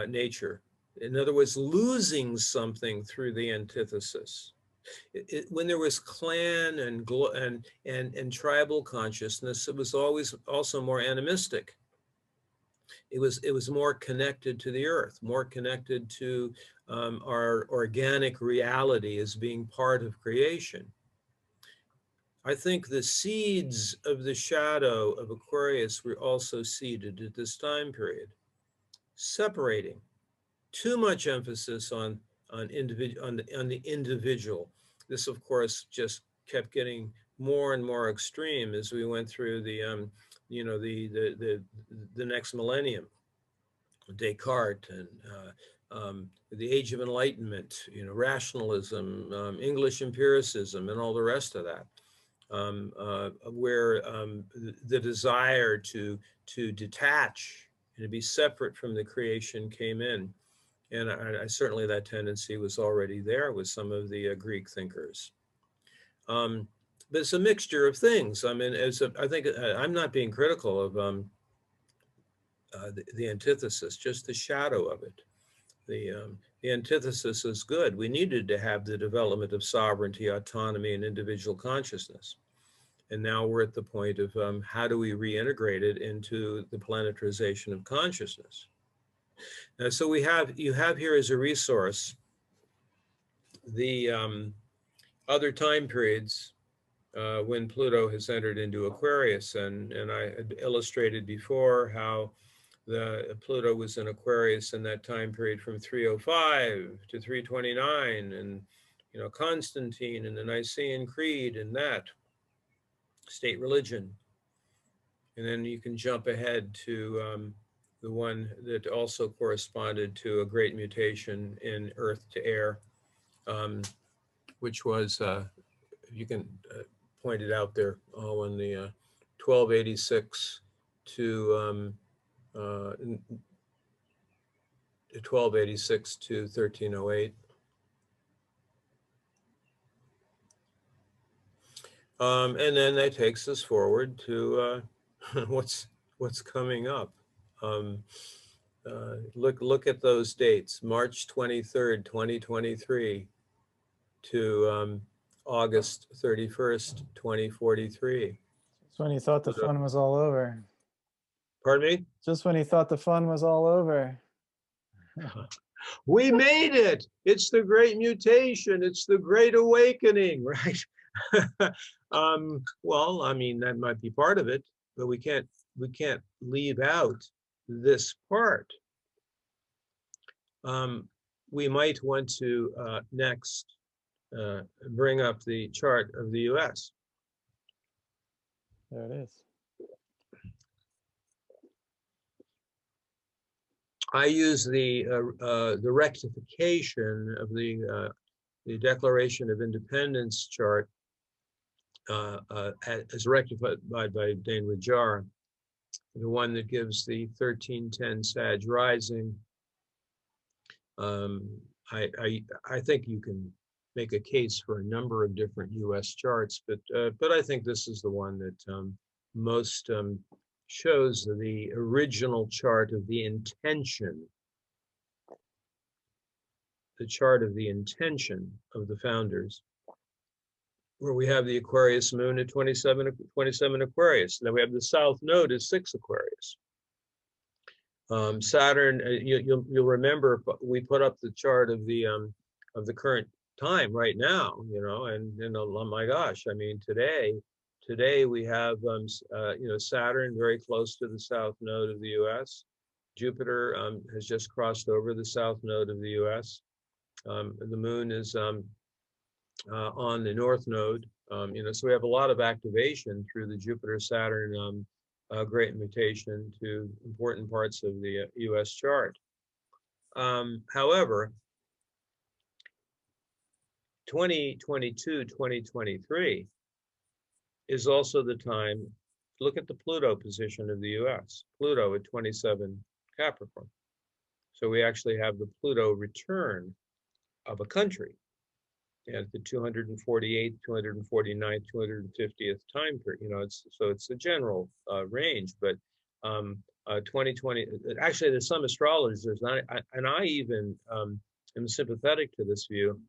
Speaker 3: nature. In other words, losing something through the antithesis. When there was clan and tribal consciousness, it was always also more animistic. It was more connected to the earth, more connected to our organic reality as being part of creation. I think the seeds of the shadow of Aquarius were also seeded at this time period, separating. Too much emphasis on the individual. This, of course, just kept getting more and more extreme as we went through the you know, the next millennium. Descartes and the Age of Enlightenment, you know, rationalism, English empiricism, and all the rest of that. Where the desire to detach and to be separate from the creation came in. And I certainly, that tendency was already there with some of the Greek thinkers. But it's a mixture of things. I mean, I think I'm not being critical of the antithesis, just the shadow of it. The antithesis is good. We needed to have the development of sovereignty, autonomy, and individual consciousness. And now we're at the point of how do we reintegrate it into the planetarization of consciousness? So you have here as a resource the other time periods when Pluto has entered into Aquarius, and I had illustrated before how the Pluto was in Aquarius in that time period from 305 to 329, and you know, Constantine and the Nicene Creed and that state religion. And then you can jump ahead to the one that also corresponded to a great mutation in earth to air, which was, you can point it out there, in the 1286 to 1286 to 1308. And then that takes us forward to what's coming up. Look at those dates: March 23rd, 2023 to August 31st, 2043.
Speaker 2: It's when you thought the fun was all over.
Speaker 3: Pardon me?
Speaker 2: Just when he thought the fun was all over.
Speaker 3: We made it. It's the Great Mutation. It's the Great Awakening, right? Well, I mean, that might be part of it, but we can't leave out this part. We might want to next bring up the chart of the U.S.
Speaker 2: There it is.
Speaker 3: I use the rectification of the Declaration of Independence chart as rectified by Dane Rudhyar, the one that gives the 1310 Sag rising. I think you can make a case for a number of different U.S. charts, but I think this is the one that most shows the original chart of the intention, the chart of the intention of the founders, where we have the Aquarius moon at 27 Aquarius. Then we have the South Node at 6 Aquarius. Saturn, you'll remember we put up the chart of the current time right now, and oh my gosh, I mean today we have Saturn very close to the South Node of the U.S. Jupiter has just crossed over the South Node of the U.S. The moon is on the North Node, so we have a lot of activation through the Jupiter Saturn Great Mutation to important parts of the U.S. chart. However, 2022, 2023 is also the time. Look at the Pluto position of the U.S. Pluto at 27 Capricorn. So we actually have the Pluto return of a country at the 248th, 249th, 250th time period. It's a general range, but 2020. Actually, there's some astrologers, and I even am sympathetic to this view,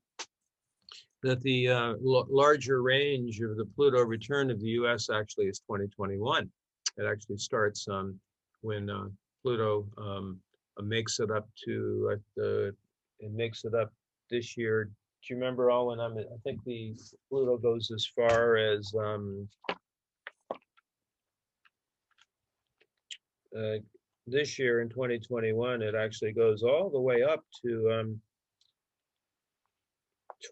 Speaker 3: that the larger range of the Pluto return of the U.S. actually is 2021. It actually starts when Pluto makes it up to this year. Do you remember, Awen? I think the Pluto goes as far as this year in 2021. It actually goes all the way up to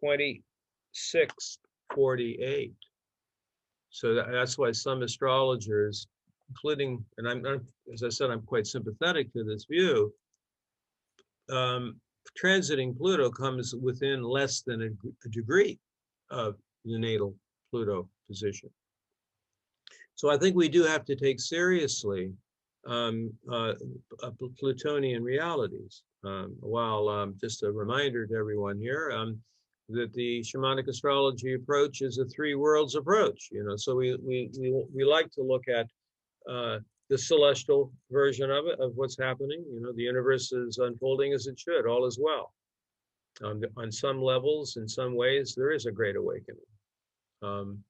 Speaker 3: 2648. So that's why some astrologers, including, and as I said, I'm quite sympathetic to this view. Transiting Pluto comes within less than a degree of the natal Pluto position. So I think we do have to take seriously Plutonian realities. While just a reminder to everyone here that the shamanic astrology approach is a 3 worlds approach. So we like to look at the celestial version of it, of what's happening. The universe is unfolding as it should, all is well. On some levels, in some ways, there is a great awakening. And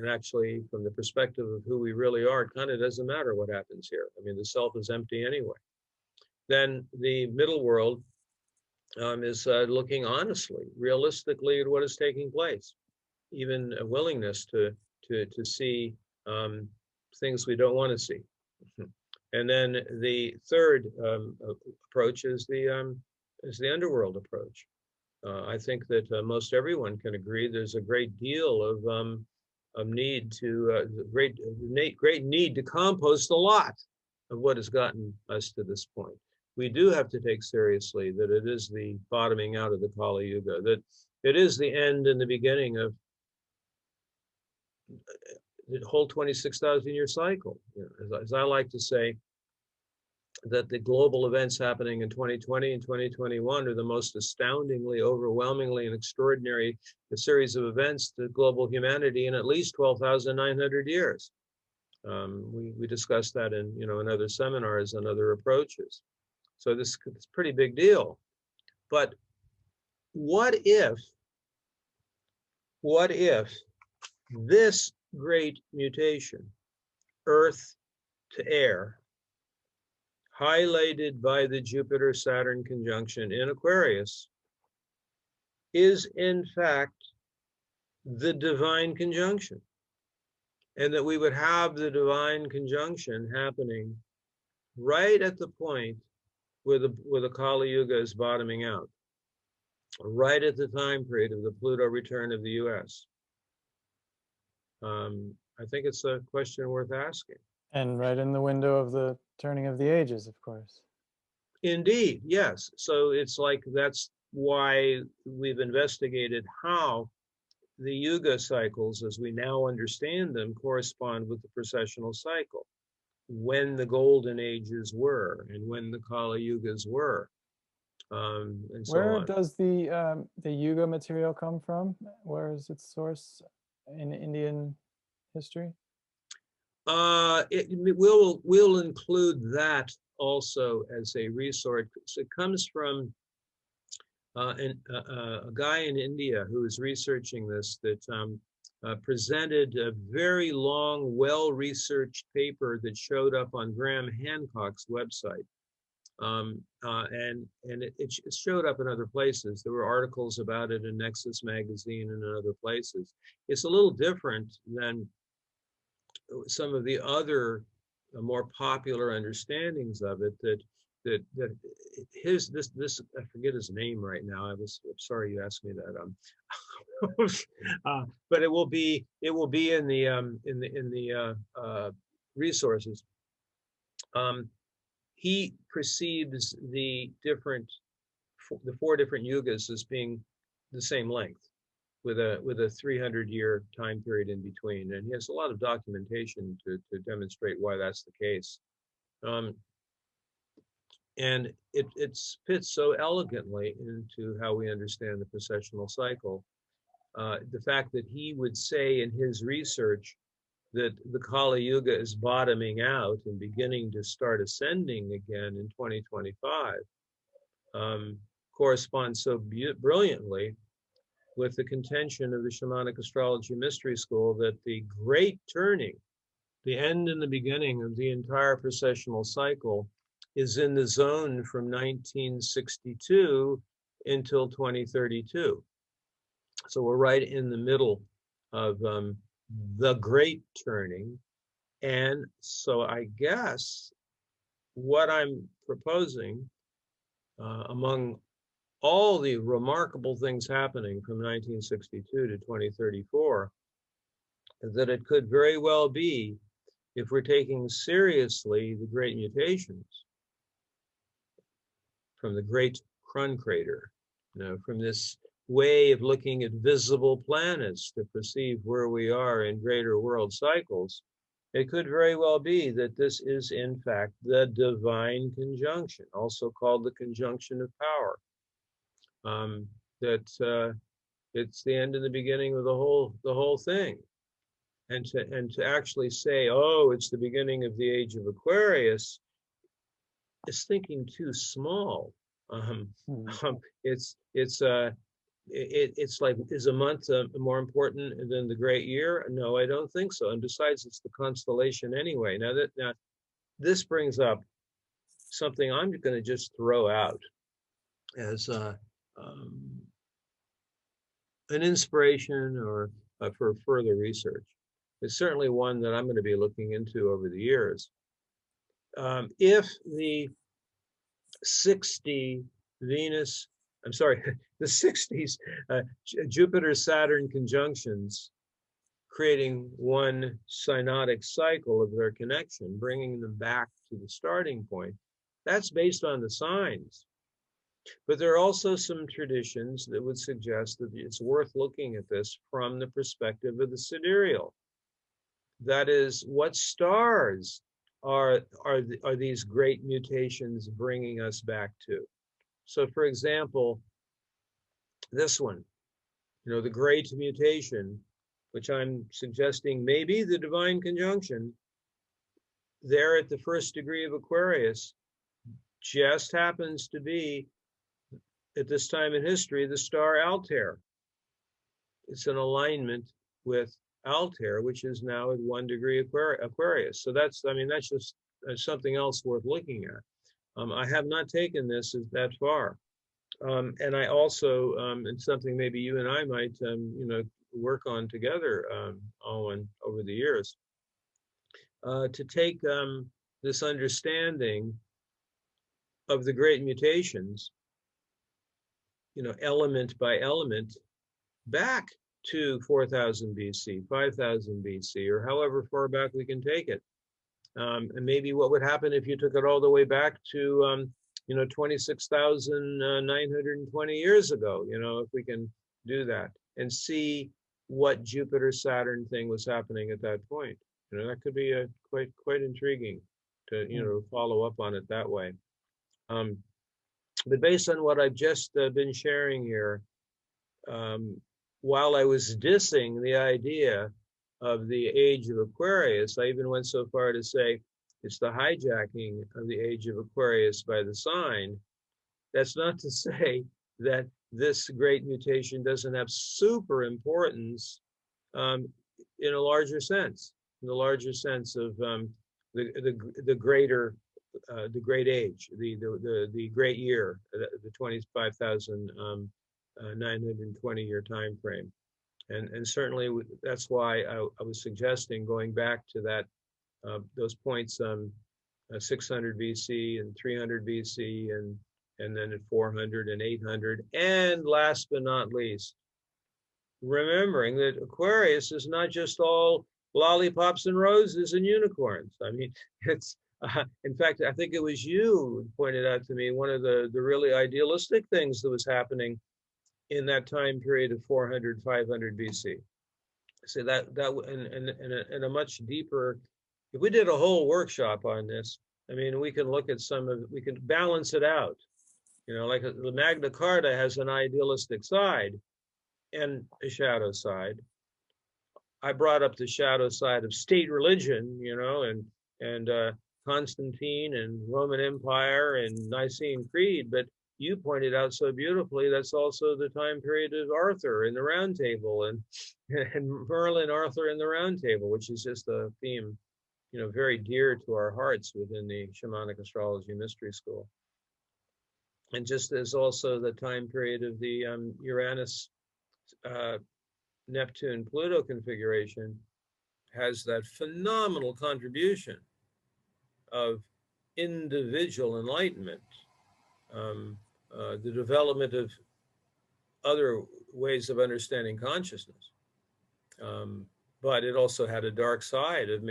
Speaker 3: actually, from the perspective of who we really are, it kind of doesn't matter what happens here. I mean, the self is empty anyway. Then the middle world is looking honestly, realistically at what is taking place, even a willingness to see things we don't want to see. And then the third approach is the underworld approach. I think that most everyone can agree there's a great deal of need to great need to compost a lot of what has gotten us to this point. We do have to take seriously that it is the bottoming out of the Kali Yuga, that it is the end and the beginning of the whole 26,000-year cycle. As I like to say, that the global events happening in 2020 and 2021 are the most astoundingly, overwhelmingly, and extraordinary series of events to global humanity in at least 12,900 years. We discussed that in other seminars and other approaches. So this is a pretty big deal. But what if this great mutation, Earth to air, highlighted by the Jupiter Saturn conjunction in Aquarius, is in fact the divine conjunction, and that we would have the divine conjunction happening right at the point where the Kali Yuga is bottoming out, right at the time period of the Pluto return of the US. I think it's a question worth asking.
Speaker 2: And right in the window of the turning of the ages, of course.
Speaker 3: Indeed, yes. So it's like that's why we've investigated how the Yuga cycles, as we now understand them, correspond with the precessional cycle, when the golden ages were and when the Kali Yugas were, and so
Speaker 2: Where
Speaker 3: on.
Speaker 2: does the Yuga material come from? Where is its source in Indian history?
Speaker 3: We'll include that also as a resource. It comes from a guy in India who is researching this, that presented a very long, well-researched paper that showed up on Graham Hancock's website. And it showed up in other places. There were articles about it in Nexus magazine and in other places. It's a little different than some of the other more popular understandings of it, that I forget his name right now. I'm sorry you asked me that. But it will be in the resources. He perceives the four different yugas as being the same length, with a 300-year time period in between, and he has a lot of documentation to demonstrate why that's the case. And it fits so elegantly into how we understand the precessional cycle. The fact that he would say in his research that the Kali Yuga is bottoming out and beginning to start ascending again in 2025 corresponds so brilliantly with the contention of the Shamanic Astrology Mystery School that the great turning, the end and the beginning of the entire precessional cycle, is in the zone from 1962 until 2032. So we're right in the middle of the great turning. And so I guess what I'm proposing, among all the remarkable things happening from 1962 to 2034, is that it could very well be, if we're taking seriously the Great Mutations from the Great Crun Crater, from this way of looking at visible planets to perceive where we are in greater world cycles, it could very well be that this is in fact the divine conjunction, also called the conjunction of power. That it's the end and the beginning of the whole thing, and to actually say, oh, it's the beginning of the age of Aquarius, is thinking too small. It's like, is a month more important than the great year? No, I don't think so. And besides, it's the constellation anyway. Now this brings up something I'm going to just throw out as an inspiration or for further research. It's certainly one that I'm going to be looking into over the years. If the 60 Jupiter Saturn conjunctions, creating one synodic cycle of their connection, bringing them back to the starting point, that's based on the signs. But there are also some traditions that would suggest that it's worth looking at this from the perspective of the sidereal. That is, what stars are these great mutations bringing us back to? So, for example, this one, the Great Mutation, which I'm suggesting may be the divine conjunction, there at the first degree of Aquarius, just happens to be, at this time in history, the star Altair. It's an alignment with Altair, which is now at 1 degree Aquarius. So that's just something else worth looking at. I have not taken this that far. And I also, it's something maybe you and I might, work on together, Awen, over the years, to take this understanding of the great mutations, element by element, back to 4000 BC, 5000 BC, or however far back we can take it. And maybe what would happen if you took it all the way back to, 26,920 years ago, if we can do that and see what Jupiter Saturn thing was happening at that point. That could be quite intriguing to, follow up on it that way. But based on what I've just been sharing here, while I was dissing the idea of the age of Aquarius, I even went so far to say it's the hijacking of the age of Aquarius by the sign. That's not to say that this great mutation doesn't have super importance in a larger sense, in the larger sense of the greater, the great age, the great year, the 25,920 year time frame. And certainly that's why I was suggesting going back to that, those points, 600 BC and 300 BC, and then at 400 and 800. And last but not least, remembering that Aquarius is not just all lollipops and roses and unicorns. I mean, it's, in fact, I think it was you who pointed out to me one of the really idealistic things that was happening in that time period of 400, 500 BC. So that in a much deeper, if we did a whole workshop on this, I mean, we can look at we can balance it out. Like the Magna Carta has an idealistic side and a shadow side. I brought up the shadow side of state religion, and Constantine and Roman Empire and Nicene Creed, but you pointed out so beautifully that's also the time period of Arthur in the Round Table and Merlin, Arthur in the Round Table, which is just a theme, very dear to our hearts within the Shamanic Astrology Mystery School. And just as also the time period of the Uranus, Neptune, Pluto configuration has that phenomenal contribution of individual enlightenment, the development of other ways of understanding consciousness. But it also had a dark side of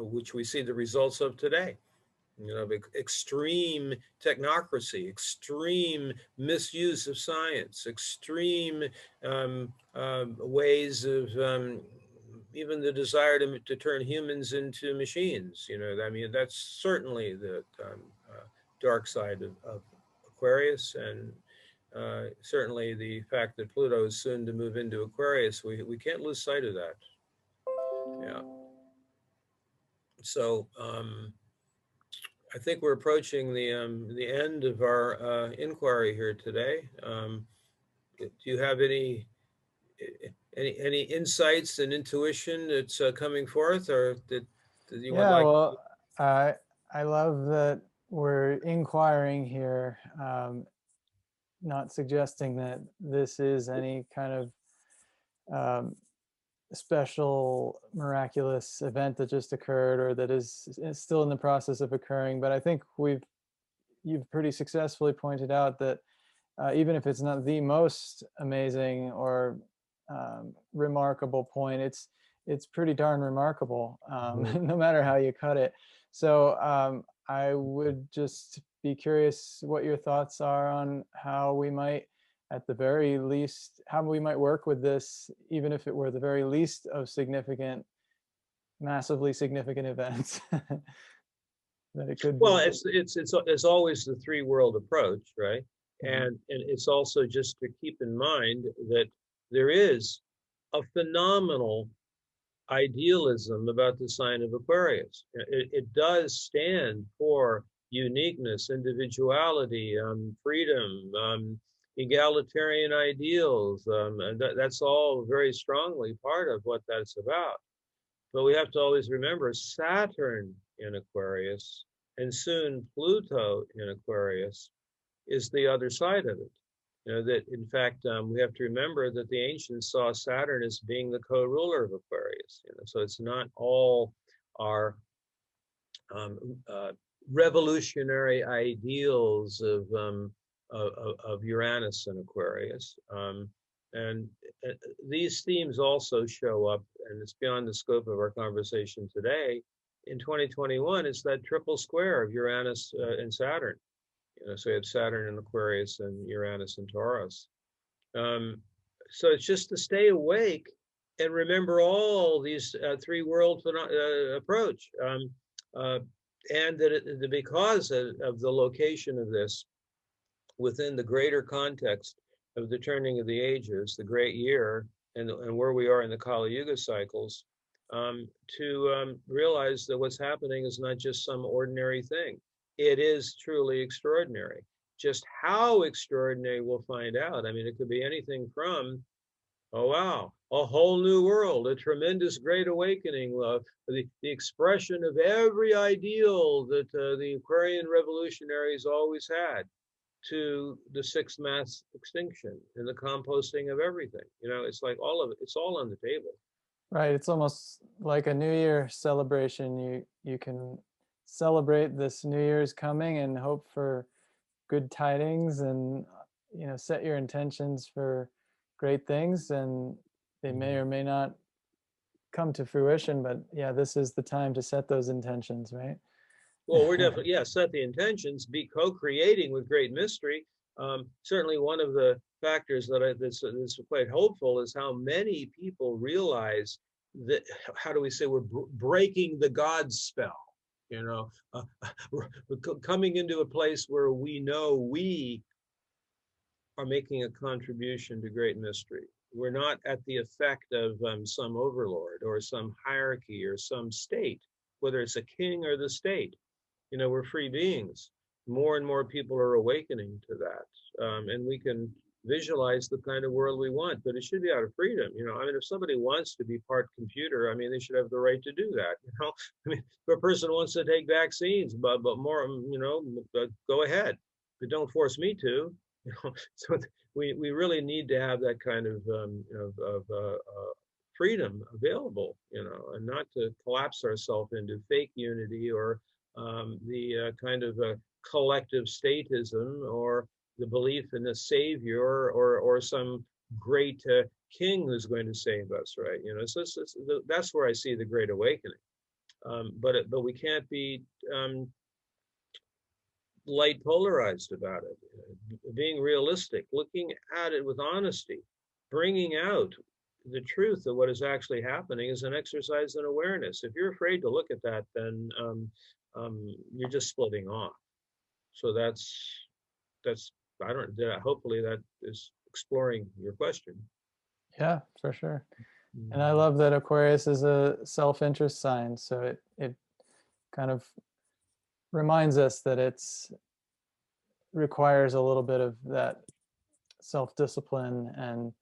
Speaker 3: which we see the results of today. Extreme technocracy, extreme misuse of science, extreme ways of even the desire to turn humans into machines. I mean, that's certainly the dark side of Aquarius, and certainly the fact that Pluto is soon to move into Aquarius, we can't lose sight of that. Yeah. So I think we're approaching the end of our inquiry here today. Do you have any insights and intuition that's coming forth, or that you would like?
Speaker 2: Well, I love that we're inquiring here, not suggesting that this is any kind of special miraculous event that just occurred or that is still in the process of occurring. But I think you've pretty successfully pointed out that even if it's not the most amazing or remarkable point, it's pretty darn remarkable, no matter how you cut it. So I would just be curious what your thoughts are on how we might, at the very least, how we might work with this, even if it were the very least of massively significant events that it could be.
Speaker 3: Well, it's always the three world approach, right? Mm-hmm. And it's also just to keep in mind that there is a phenomenal idealism about the sign of Aquarius. It does stand for uniqueness, individuality, freedom, egalitarian ideals. That's all very strongly part of what that's about. But we have to always remember Saturn in Aquarius and soon Pluto in Aquarius is the other side of it. That in fact, we have to remember that the ancients saw Saturn as being the co-ruler of Aquarius. So it's not all our revolutionary ideals of Uranus and Aquarius. And these themes also show up, and it's beyond the scope of our conversation today. In 2021, it's that triple square of Uranus and Saturn. So you have Saturn in Aquarius and Uranus in Taurus. So it's just to stay awake and remember all these three world approach. And that because of the location of this within the greater context of the turning of the ages, the great year, and where we are in the Kali Yuga cycles, to realize that what's happening is not just some ordinary thing. It is truly extraordinary. Just how extraordinary, we'll find out. I mean, it could be anything from, oh, wow, a whole new world, a tremendous great awakening, the expression of every ideal that the Aquarian revolutionaries always had, to the sixth mass extinction and the composting of everything. It's like all of it, it's all on the table.
Speaker 2: Right. It's almost like a New Year celebration. You can celebrate this New Year's coming and hope for good tidings, and set your intentions for great things, and they may or may not come to fruition, but yeah, this is the time to set those intentions, right?
Speaker 3: Well, we're definitely, set the intentions, be co-creating with great mystery. Certainly one of the factors that's quite hopeful is how many people realize that, how do we say, we're breaking the God spell, we're coming into a place where we know we are making a contribution to great mystery. We're not at the effect of some overlord or some hierarchy or some state, whether it's a king or the state. We're free beings. More and more people are awakening to that. And we can visualize the kind of world we want, but it should be out of freedom. If somebody wants to be part computer, they should have the right to do that. If a person wants to take vaccines, but more, go ahead, but don't force me to. So we really need to have that kind of freedom available, and not to collapse ourselves into fake unity or the kind of a collective statism, or the belief in a savior or some great king who's going to save us, right? So that's where I see the Great Awakening. But we can't be light polarized about it. Being realistic, looking at it with honesty, bringing out the truth of what is actually happening is an exercise in awareness. If you're afraid to look at that, then you're just splitting off. So that's hopefully that is exploring your question.
Speaker 2: Yeah, for sure. And I love that Aquarius is a self-interest sign, so it kind of reminds us that it's requires a little bit of that self-discipline and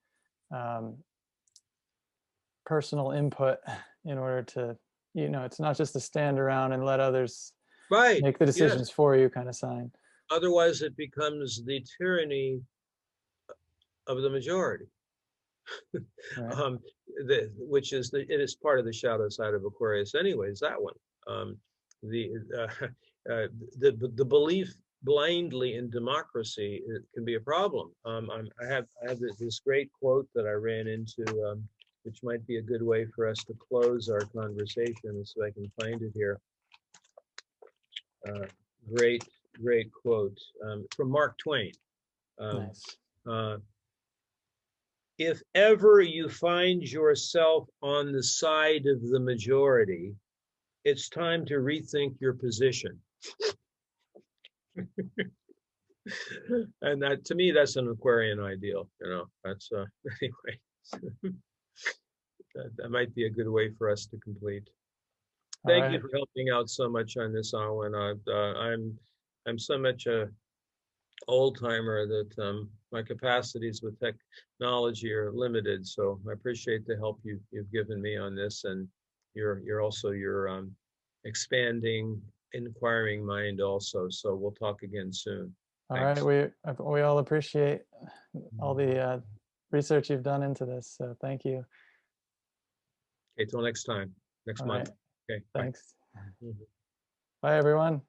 Speaker 2: personal input in order to, it's not just to stand around and let others make the decisions for you kind of sign.
Speaker 3: Otherwise it becomes the tyranny of the majority. Right. Which is it is part of the shadow side of Aquarius anyways, that one. The belief blindly in democracy, it can be a problem. I have this great quote that I ran into, which might be a good way for us to close our conversation, so I can find it here. Great quote from Mark Twain.
Speaker 2: Nice.
Speaker 3: If ever you find yourself on the side of the majority, it's time to rethink your position. And that, to me, that's an Aquarian ideal. That's anyway. That might be a good way for us to complete. Thank you for helping out so much on this, Awen. I'm so much a old timer that my capacities with technology are limited. So I appreciate the help you've given me on this, and you're also expanding inquiring mind also. So we'll talk again soon.
Speaker 2: All
Speaker 3: Thanks.
Speaker 2: right, we all appreciate all the research you've done into this. So thank you.
Speaker 3: Okay, till next time, next
Speaker 2: All
Speaker 3: month.
Speaker 2: right,
Speaker 3: Okay,
Speaker 2: thanks.
Speaker 3: bye. Mhm.
Speaker 2: Bye, everyone.